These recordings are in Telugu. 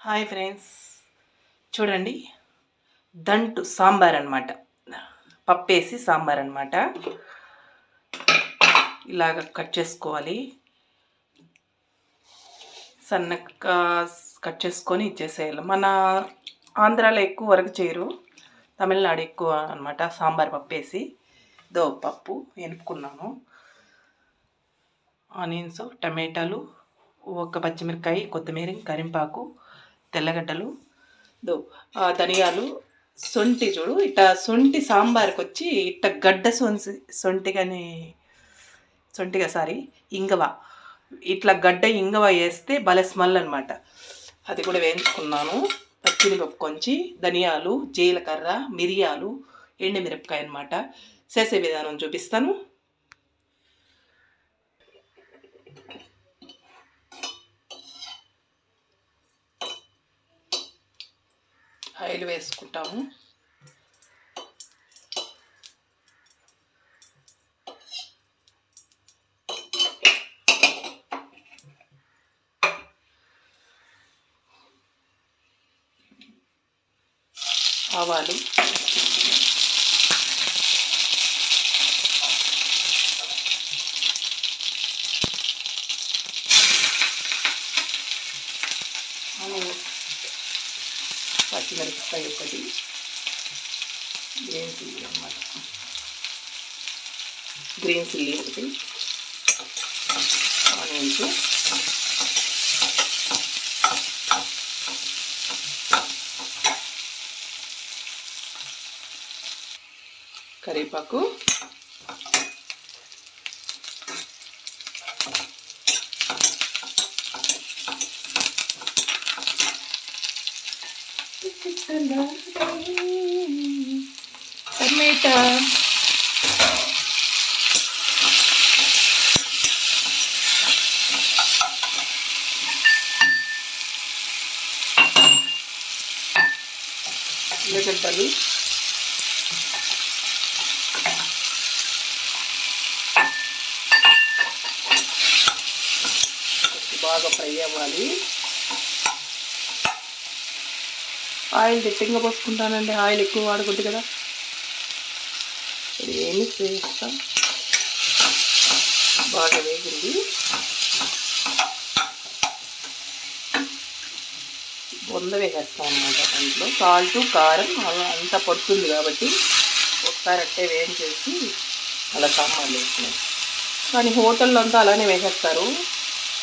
హాయ్ ఫ్రెండ్స్, చూడండి. దంటు సాంబార్ అనమాట. పప్పేసి సాంబార్ అనమాట. ఇలాగ కట్ చేసుకోవాలి. సన్నగా కట్ చేసుకొని ఇచ్చేసేయాలి. మన ఆంధ్రాలో ఎక్కువ వరకు చేయరు, తమిళనాడు ఎక్కువ అనమాట. సాంబార్ పప్పేసి పప్పు ఎనుపుకున్నాను. ఆనియన్స్, టమాటాలు, ఒక పచ్చిమిరకాయ, కొత్తిమీర, కరింపాకు, తెల్లగడ్డలు, ధనియాలు, సొంటి. చూడు ఇట్లా సొంటి సాంబార్కి వచ్చి ఇట్లా గడ్డ సొంటిగా ఇంగవ, ఇట్లా గడ్డ ఇంగవ వేస్తే భలే స్మెల్ అనమాట. అది కూడా వేయించుకున్నాను. పచ్చిమిరపప్పు కొంచెం, ధనియాలు, జీలకర్ర, మిరియాలు, ఎండుమిరపకాయ అనమాట. చేసే విధానం చూపిస్తాను. ఆయిల్ వేసుకుంటాము. ఆవాలు, పచ్చిమిరపకాయ ఒకటి, గ్రీన్ చిల్లీ అన్నమాట. గ్రీన్ చిల్లీ ఒకటి, ఆనియన్స్, కరివేపాకు, టమాటా, ఉల్లిగడ్డలు, బాగా ఫ్రై అవ్వాలి. ఆయిల్ గట్టిగా పోసుకుంటానండి, ఆయిల్ ఎక్కువ వాడకూడదు కదా. ఇది ఏమి చేస్తాం, బాగా వేగింది. బొంద వేసేస్తాం అన్నమాట. దాంట్లో సాల్ట్, కారం అంతా పడుతుంది కాబట్టి ఒకసారి అట్టే వేయించేసి అలా సాంబార్లు వేసినాయి. కానీ హోటల్లో అంతా అలానే వేసేస్తారు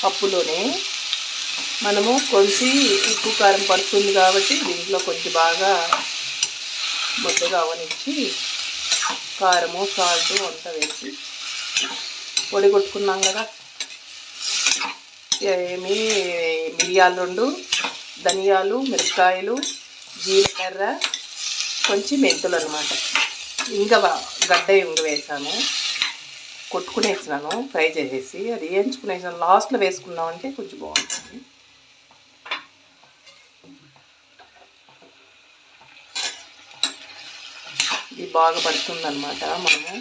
పప్పులోనే. మనము కొంచెం ఉప్పు కారం పడుతుంది కాబట్టి దీంట్లో కొంచెం బాగా ముద్దగా అవనిచ్చి కారము, సాల్ట్ అంతా వేసి పొడి కొట్టుకున్నాం కదా. మిరియాలు 2, ధనియాలు, మిరపకాయలు, జీలకర్ర, కొంచెం మెంతులు అనమాట. ఇంగవ, గడ్డ ఇంగ వేసాను, కొట్టుకునేసినాను, ఫ్రై చేసేసి అది వేయించుకునేసాను. లాస్ట్లో వేసుకున్నామంటే కొంచెం బాగుంటుంది. ఇది బాగా పడుతుందన్నమాట. మనము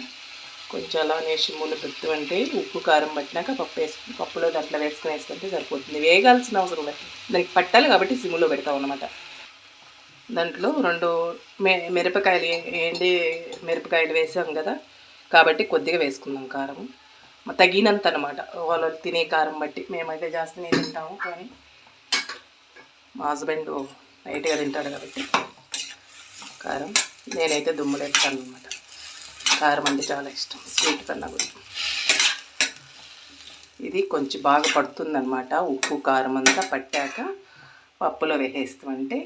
కొంచెం అలా సిమ్ములో పెట్టుకుంటే ఉప్పు కారం పట్టినాక పప్పులో దాంట్లో వేసుకునేస్తుంటే సరిపోతుంది. వేగాల్సిన అవసరం లేదు, దానికి పట్టాలి కాబట్టి సిమ్ములో పెడతాం అన్నమాట. దాంట్లో 2 మిరపకాయలు, ఎండి మిరపకాయలు వేసాం కదా కాబట్టి కొద్దిగా వేసుకుందాం కారం, తగినంత అనమాట. వాళ్ళు తినే కారం బట్టి. మేమైతే జాస్తినే తింటాము, కానీ మా హస్బెండ్ లైట్గా తింటాడు కాబట్టి కారం. నేనైతే దుమ్ములు వేస్తాను అనమాట. కారం అంటే చాలా ఇష్టం, స్వీట్ కన్నా కూడా. ఇది కొంచెం బాగా పడుతుందన్నమాట. ఉప్పు కారం అంతా పట్టాక పప్పులో వేసేస్తామంటే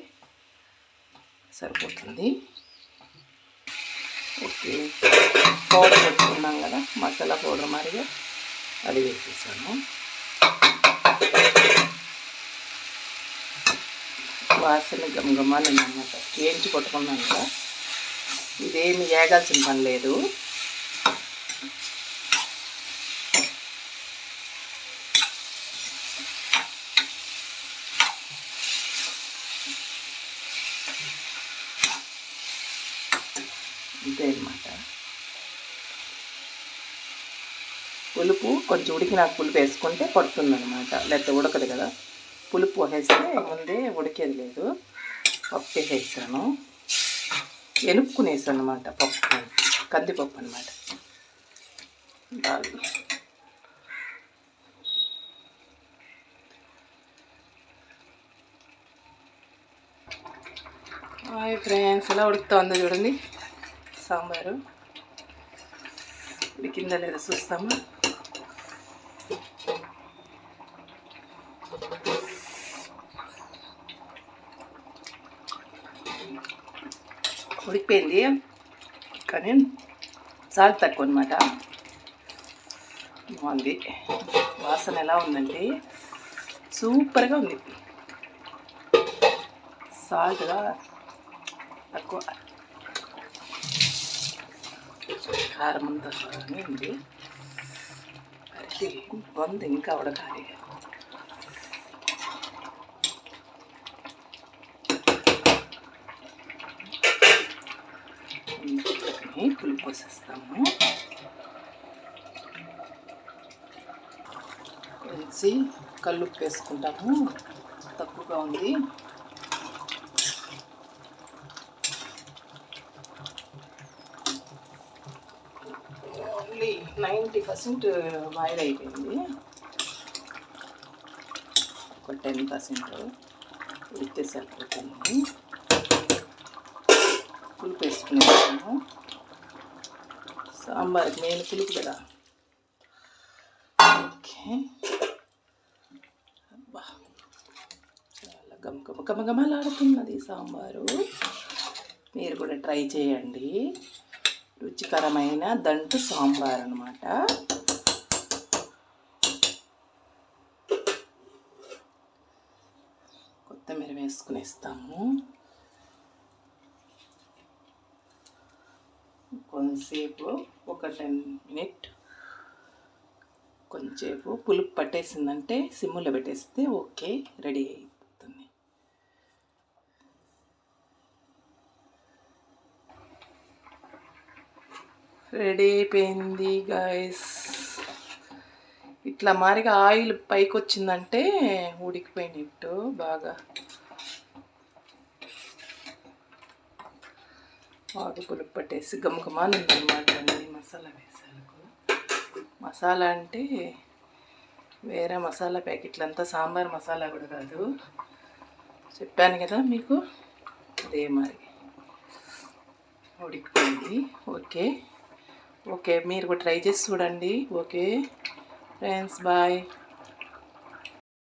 సరిపోతుంది. ఓకే, పౌడర్ పెట్టుకున్నాం కదా, మసాలా పౌడర్ మాదిరిగా అది వేసేసాను. వాసన గమగమాలని అన్నమాట. వేయించి కొట్టుకున్నాం కదా, ఇదేమి వేగాల్సిన పని లేదు. ఇంతే అన్నమాట. పులుపు కొంచెం ఉడికి నాకు పులుపు వేసుకుంటే పడుతుంది అనమాట, లేకపోతే ఉడకదు కదా. పులుపు పోసేస్తే ముందే ఉడికేది లేదు. పప్పు వేసేసాను, ఎనుక్కునేసాను అనమాట. పప్పు కందిపప్పు అనమాట. బాగా హాయ్ ఫ్రెండ్స్, ఎలా ఉడుకుతుందో చూడండి. సాంబారు ఉడికిందా లేదా చూస్తామా. ఉడికిపోయింది, కానీ సాల్ట్ తక్కువ అనమాట. బాగుంది. వాసన ఎలా ఉందంటే సూపర్గా ఉంది. సాల్ట్గా తక్కువ, కారం అంతా ఉంది. అది బాగుంది, ఇంకా ఉడకాలి. పులుపు పోసేస్తాము. కొంచెం కల్లుప్పు వేసుకుంటాము, తక్కువగా ఉంది. ఓన్లీ 90% బాయిల్ అయిపోయింది. ఒక 10% ఉడితే సరిపోతుంది. పులుపు వేసుకునేస్తాము. సాంబార్ మెయిన్ పులుపు కదా. ఓకే, చాలా గమగమలాడుతున్నది సాంబారు. మీరు కూడా ట్రై చేయండి. రుచికరమైన దంటు సాంబార్ అన్నమాట. కొత్తిమీర వేసుకునేస్తాము. కొంతసేపు ఒక 10 minutes కొంచెంసేపు పులుపు పట్టేసిందంటే సిమ్ములో పెట్టేస్తే ఓకే, రెడీ అయిపోతుంది. రెడీ అయిపోయింది గాయస్. ఇట్లా మారిగా ఆయిల్ పైకి వచ్చిందంటే ఉడికిపోయినట్టు. బాగా పులుపు పట్టేసి గమగమాని ఉందన్నమాట. మసాలా వేసాలకు, మసాలా అంటే వేరే మసాలా ప్యాకెట్లంతా సాంబార్ మసాలా కూడా కాదు, చెప్పాను కదా మీకు. అదే మరి ఉడికిపోయింది. ఓకే ఓకే, మీరు కూడా ట్రై చేసి చూడండి. Okay friends, bye.